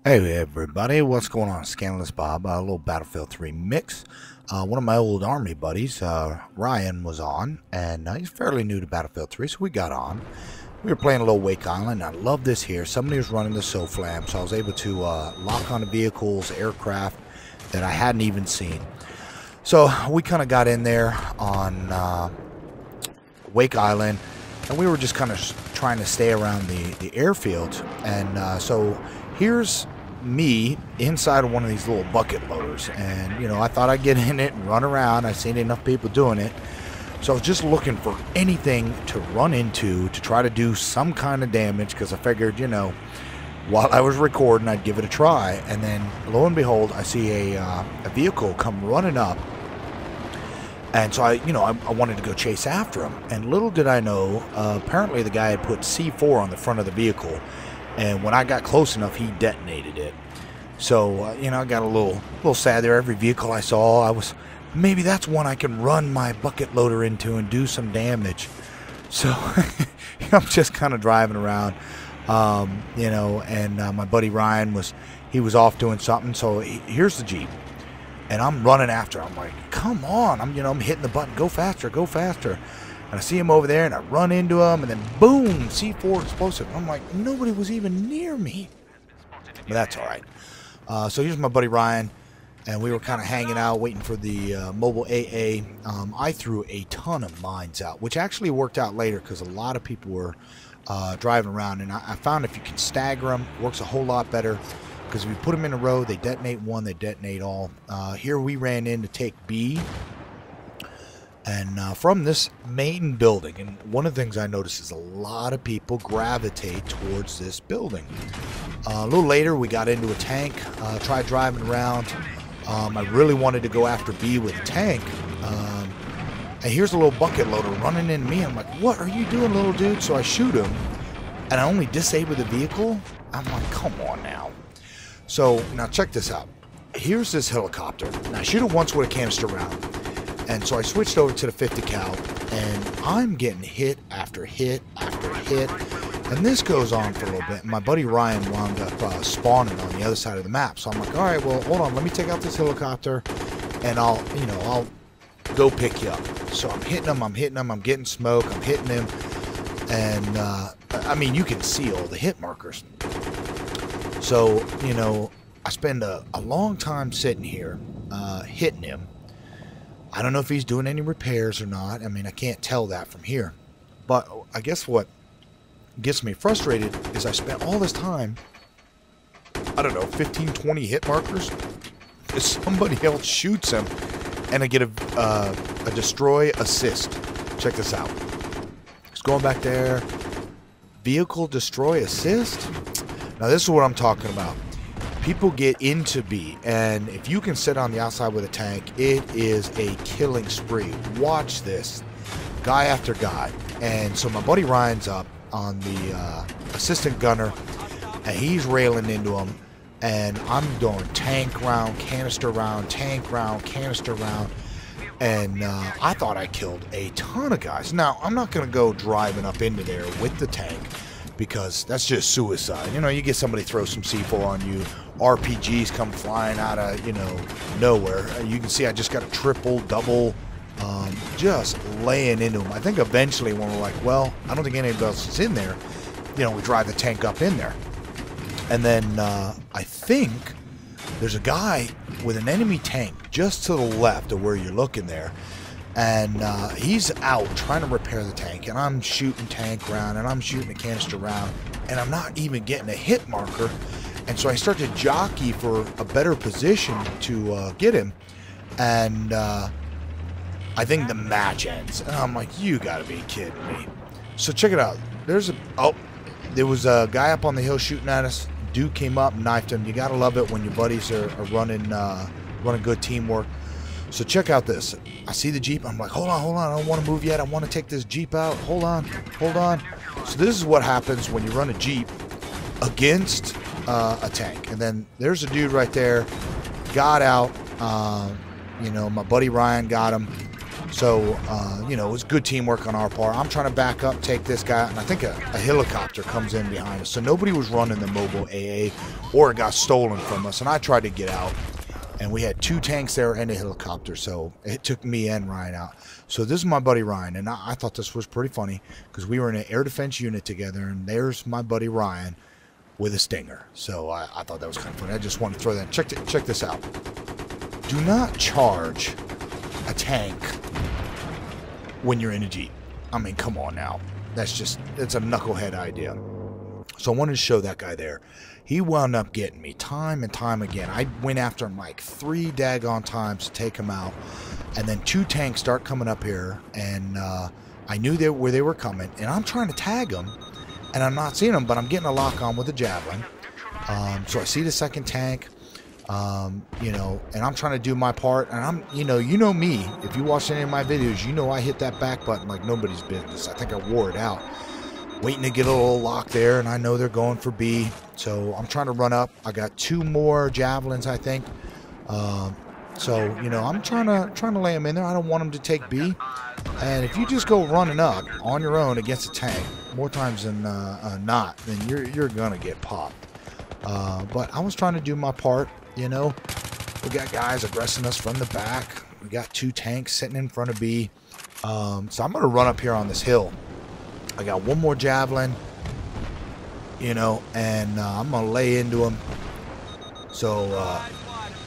Hey everybody, what's going on? Scandalous Bob, a little Battlefield 3 mix. One of my old army buddies, Ryan, was on, and he's fairly new to Battlefield 3, so we got on. We were playing a little Wake Island. I love this here. Somebody was running the SOFLAM, so I was able to lock onto vehicles, aircraft that I hadn't even seen. So we kind of got in there on Wake Island, and we were just kind of trying to stay around the airfield. And so here's me inside of one of these little bucket loaders, and I thought I'd get in it and run around. I've seen enough people doing it, so I was just looking for anything to run into to try to do some kind of damage, because I figured, while I was recording, I'd give it a try. And then lo and behold, I see a vehicle come running up, and so I wanted to go chase after him. And little did I know, apparently the guy had put C4 on the front of the vehicle, and when I got close enough, he detonated it. So, I got a little sad there. Every vehicle I saw, maybe that's one I can run my bucket loader into and do some damage. So, I'm just kind of driving around, and my buddy Ryan was off doing something. So here's the Jeep, and I'm running after him. I'm like, come on. I'm hitting the button, go faster, go faster. And I see him over there, and I run into him, and then boom, C4 explosive. I'm like, nobody was even near me. But that's all right. So here's my buddy Ryan, and we were kind of hanging out, waiting for the mobile AA. I threw a ton of mines out, which actually worked out later because a lot of people were driving around. And I found if you can stagger them, it works a whole lot better, because if you put them in a row, they detonate one, they detonate all. Here we ran in to take B. And from this main building, and one of the things I noticed is a lot of people gravitate towards this building. A little later, we got into a tank, tried driving around. I really wanted to go after B with a tank. And here's a little bucket loader running into me. I'm like, what are you doing, little dude? So I shoot him, and I only disable the vehicle. I'm like, come on now. So now check this out. Here's this helicopter. Now I shoot it once with a canister round. And so I switched over to the 50 cal, and I'm getting hit after hit after hit. And this goes on for a little bit. And my buddy Ryan wound up spawning on the other side of the map. So I'm like, all right, well, hold on. Let me take out this helicopter, and I'll go pick you up. So I'm hitting him. I'm getting smoke. I'm hitting him. And, I mean, you can see all the hit markers. So, I spend a long time sitting here hitting him. I don't know if he's doing any repairs or not. I mean, I can't tell that from here. But I guess what gets me frustrated is I spent all this time, I don't know, 15, 20 hit markers. If somebody else shoots him, and I get a destroy assist. Check this out. He's going back there. Vehicle destroy assist. Now, this is what I'm talking about. People get into B, and if you can sit on the outside with a tank, it is a killing spree. Watch this, guy after guy. And so my buddy Ryan's up on the assistant gunner, and he's railing into him, and I'm doing tank round, canister round, tank round, canister round, and I thought I killed a ton of guys. Now, I'm not going to go driving up into there with the tank, because that's just suicide. You get somebody throw some C4 on you, RPGs come flying out of, nowhere. You can see I just got a triple, double, just laying into them. I think eventually when we're like, well, I don't think anybody else is in there, we drive the tank up in there. And then I think there's a guy with an enemy tank just to the left of where you're looking there. And he's out trying to repair the tank, and I'm shooting tank round, and I'm shooting a canister round, and I'm not even getting a hit marker. And so I start to jockey for a better position to get him, and I think the match ends. And I'm like, you gotta be kidding me. So check it out. There was a guy up on the hill shooting at us. Dude came up, knifed him. You gotta love it when your buddies are running good teamwork. So check out this. I see the Jeep. I'm like, hold on. I don't want to move yet. I want to take this Jeep out. Hold on. So this is what happens when you run a Jeep against a tank. And then there's a dude right there. Got out. My buddy Ryan got him. So, you know, it was good teamwork on our part. I'm trying to back up, take this guy, and I think a helicopter comes in behind us. So nobody was running the mobile AA, or it got stolen from us, and I tried to get out. And we had 2 tanks there and a helicopter, so it took me and Ryan out. So this is my buddy Ryan, and I thought this was pretty funny because we were in an air defense unit together, and there's my buddy Ryan with a Stinger. So I thought that was kind of funny. I just wanted to throw that. Check this out. Do not charge a tank when you're in a Jeep. I mean, come on now. It's a knucklehead idea. So I wanted to show that guy there. He wound up getting me time and time again. I went after him like 3 daggone times to take him out. And then 2 tanks start coming up here. And I knew where they were coming. And I'm trying to tag them. And I'm not seeing them, but I'm getting a lock on with a javelin. So I see the second tank. You know, and I'm trying to do my part. And I'm, you know me. If you watch any of my videos, you know I hit that back button like nobody's business. I think I wore it out. Waiting to get a little lock there, and I know they're going for B, so I'm trying to run up. I got 2 more javelins, I think. So you know, I'm trying to lay them in there. I don't want them to take B. And if you just go running up on your own against a tank, more times than not, then you're gonna get popped. But I was trying to do my part. You know, we got guys aggressing us from the back. We got 2 tanks sitting in front of B. So I'm gonna run up here on this hill. I got 1 more javelin, you know, and I'm going to lay into him. So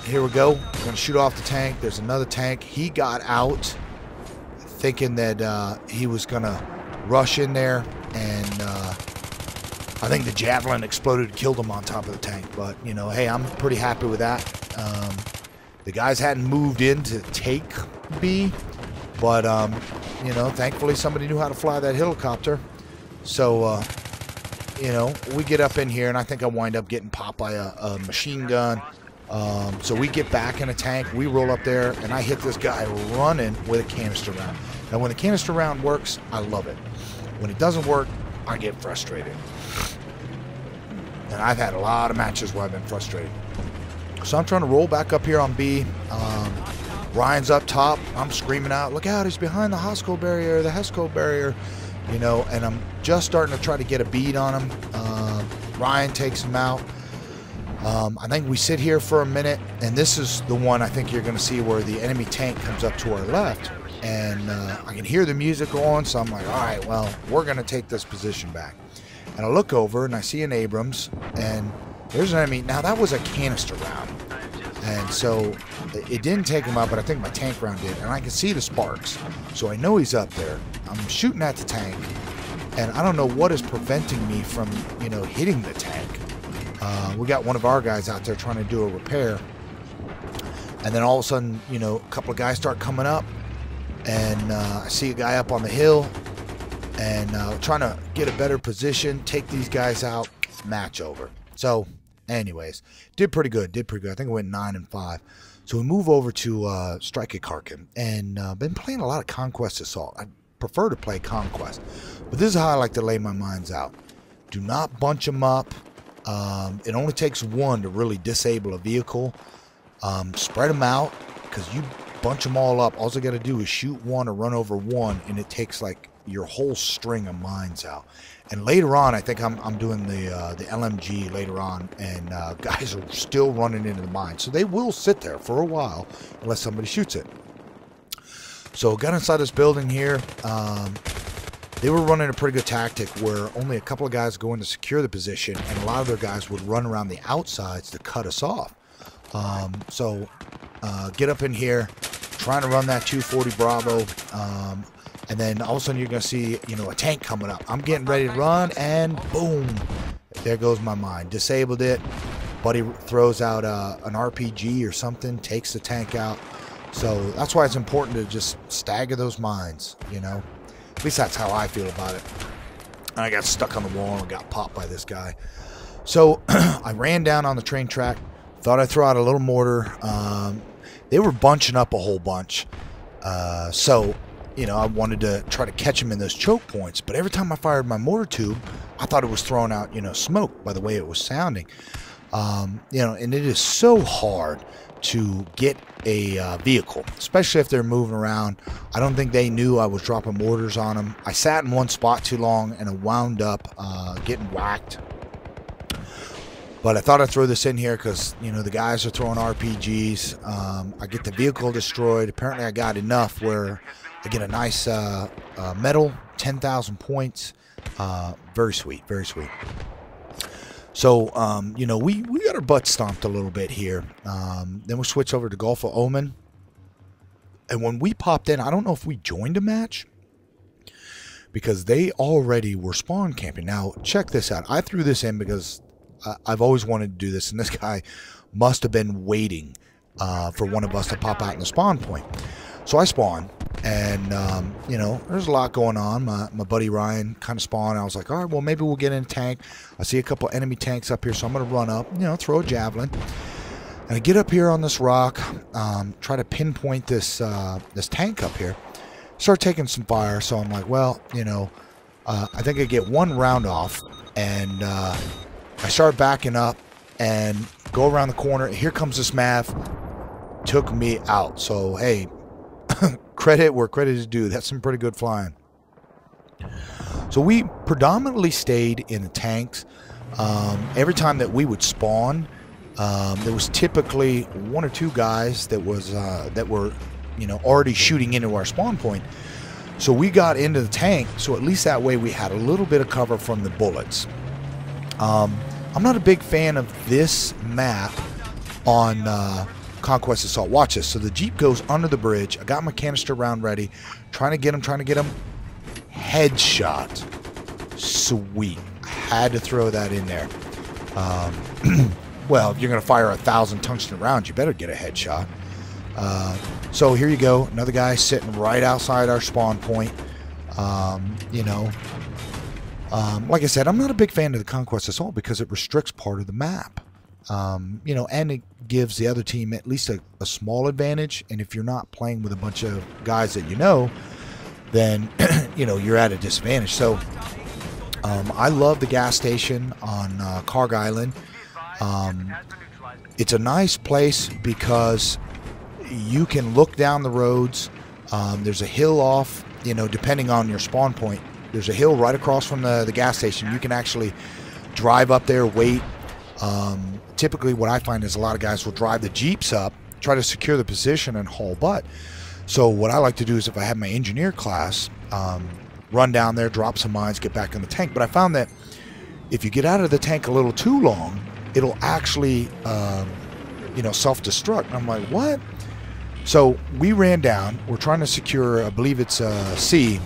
here we go. I'm going to shoot off the tank. There's another tank. He got out thinking that he was going to rush in there, and I think the javelin exploded and killed him on top of the tank. But, you know, hey, I'm pretty happy with that. The guys hadn't moved in to take B, but you know, thankfully somebody knew how to fly that helicopter. So, you know, we get up in here, and I think I wind up getting popped by a machine gun. So we get back in a tank. We roll up there, and I hit this guy running with a canister round. Now, when the canister round works, I love it. When it doesn't work, I get frustrated. And I've had a lot of matches where I've been frustrated. So I'm trying to roll back up here on B. Ryan's up top. I'm screaming out, look out, he's behind the Hosco barrier, the Hesco barrier, you know, and I'm just starting to try to get a bead on him. Ryan takes him out. I think we sit here for a minute, and this is the one I think you're going to see where the enemy tank comes up to our left, and I can hear the music going, so I'm like, all right, well, we're going to take this position back. And I look over, and I see an Abrams, and there's an enemy. Now, that was a canister round. And so it didn't take him out, but I think my tank round did. And I can see the sparks. So I know he's up there. I'm shooting at the tank. And I don't know what is preventing me from, you know, hitting the tank. We got one of our guys out there trying to do a repair. And then all of a sudden, you know, a couple of guys start coming up. And I see a guy up on the hill. And trying to get a better position, take these guys out, match over. So anyways, did pretty good. I think I went 9-5. So we move over to Strike at Kharkiv, and been playing a lot of Conquest Assault. I prefer to play Conquest, but this is how I like to lay my mines out. Do not bunch them up. It only takes 1 to really disable a vehicle. Spread them out, because you bunch them all up. All you got to do is shoot 1 or run over 1, and it takes like your whole string of mines out. And later on, I think I'm doing the LMG later on, and guys are still running into the mine. So they will sit there for a while unless somebody shoots it. So got inside this building here. They were running a pretty good tactic where only a couple of guys go in to secure the position, and a lot of their guys would run around the outsides to cut us off. So get up in here, trying to run that 240 Bravo. And then all of a sudden you're going to see, you know, a tank coming up. I'm getting ready to run, and boom, there goes my mine. Disabled it. Buddy throws out an RPG or something, takes the tank out. So that's why it's important to just stagger those mines, you know. At least that's how I feel about it. And I got stuck on the wall and got popped by this guy. So I ran down on the train track. Thought I'd throw out a little mortar. They were bunching up a whole bunch. So, you know, I wanted to try to catch them in those choke points. But every time I fired my mortar tube, I thought it was throwing out, you know, smoke by the way it was sounding. You know, and it is so hard to get a vehicle, especially if they're moving around. I don't think they knew I was dropping mortars on them. I sat in one spot too long and I wound up getting whacked. But I thought I'd throw this in here because, you know, the guys are throwing RPGs. I get the vehicle destroyed. Apparently I got enough where I get a nice medal, 10,000 points. Very sweet, very sweet. So, you know, we got our butt stomped a little bit here. Then we switch over to Gulf of Oman. And when we popped in, I don't know if we joined a match, because they already were spawn camping. Now, check this out. I threw this in because I've always wanted to do this, and this guy must have been waiting for one of us to pop out in the spawn point. So I spawned, and, you know, there's a lot going on. My buddy Ryan kind of spawned. I was like, all right, well, maybe we'll get in a tank. I see a couple enemy tanks up here, so I'm going to run up, you know, throw a javelin. And I get up here on this rock, try to pinpoint this this tank up here. Start taking some fire, so I'm like, well, you know, I think I get one round off, and I start backing up and go around the corner. Here comes this MAV, took me out. So, hey, credit where credit is due. That's some pretty good flying. So we predominantly stayed in the tanks. Every time that we would spawn, there was typically one or two guys that were, you know, already shooting into our spawn point. So we got into the tank, so at least that way we had a little bit of cover from the bullets. I'm not a big fan of this map on Conquest Assault. Watch this. So the Jeep goes under the bridge. I got my canister round ready. Trying to get him. Headshot. Sweet. I had to throw that in there. Well, if you're going to fire 1,000 tungsten rounds, you better get a headshot. So here you go. Another guy sitting right outside our spawn point. You know, like I said, I'm not a big fan of the Conquest Assault because it restricts part of the map. You know, and it gives the other team at least a small advantage. And if you're not playing with a bunch of guys that you know, then, you know, you're at a disadvantage. So I love the gas station on Karg Island. It's a nice place because you can look down the roads. There's a hill off, you know, depending on your spawn point. There's a hill right across from the gas station. You can actually drive up there, wait. Typically what I find is a lot of guys will drive the Jeeps up, try to secure the position and haul butt. So what I like to do is if I have my engineer class, run down there, drop some mines, get back in the tank. But I found that if you get out of the tank a little too long, it'll actually, you know, self-destruct. And I'm like, what? So we ran down. We're trying to secure, I believe it's C.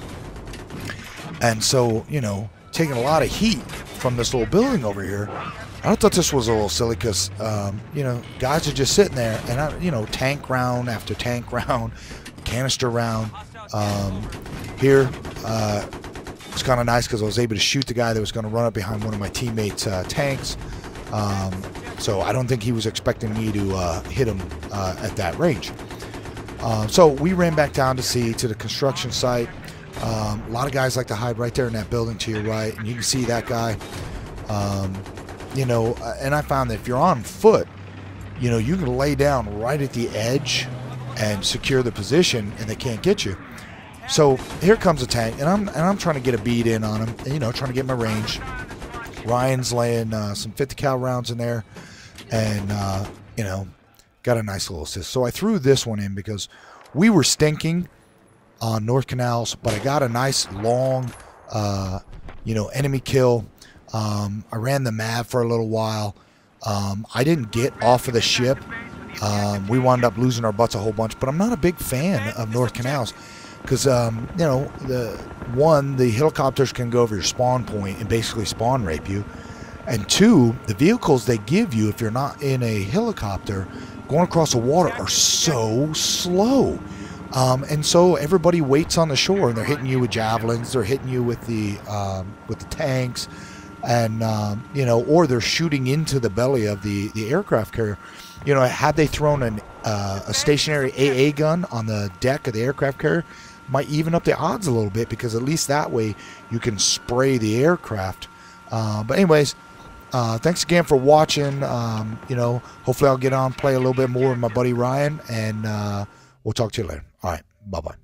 And so, you know, taking a lot of heat from this little building over here. I thought this was a little silly because, you know, guys are just sitting there and, you know, tank round after tank round, canister round. Here, it's kind of nice because I was able to shoot the guy that was going to run up behind one of my teammates' tanks. So I don't think he was expecting me to hit him at that range. So we ran back down to C, to the construction site. A lot of guys like to hide right there in that building to your right, and you can see that guy. You know, and I found that if you're on foot, you know, you can lay down right at the edge and secure the position, and they can't get you. So here comes a tank, and I'm trying to get a bead in on him, you know, trying to get my range. Ryan's laying some 50 cal rounds in there, and you know, got a nice little assist. So I threw this one in because we were stinking on North Canals, but I got a nice long, you know, enemy kill. I ran the MAV for a little while. I didn't get off of the ship. We wound up losing our butts a whole bunch, but I'm not a big fan of North Canals because, you know, the helicopters can go over your spawn point and basically spawn rape you. And two, the vehicles they give you if you're not in a helicopter going across the water are so slow. And so everybody waits on the shore and they're hitting you with javelins, they're hitting you with the tanks, and you know, or they're shooting into the belly of the aircraft carrier. You know, had they thrown a stationary AA gun on the deck of the aircraft carrier, might even up the odds a little bit because at least that way you can spray the aircraft. But anyways, Thanks again for watching. Hopefully I'll get on, play a little bit more with my buddy Ryan, and we'll talk to you later. All right, bye-bye.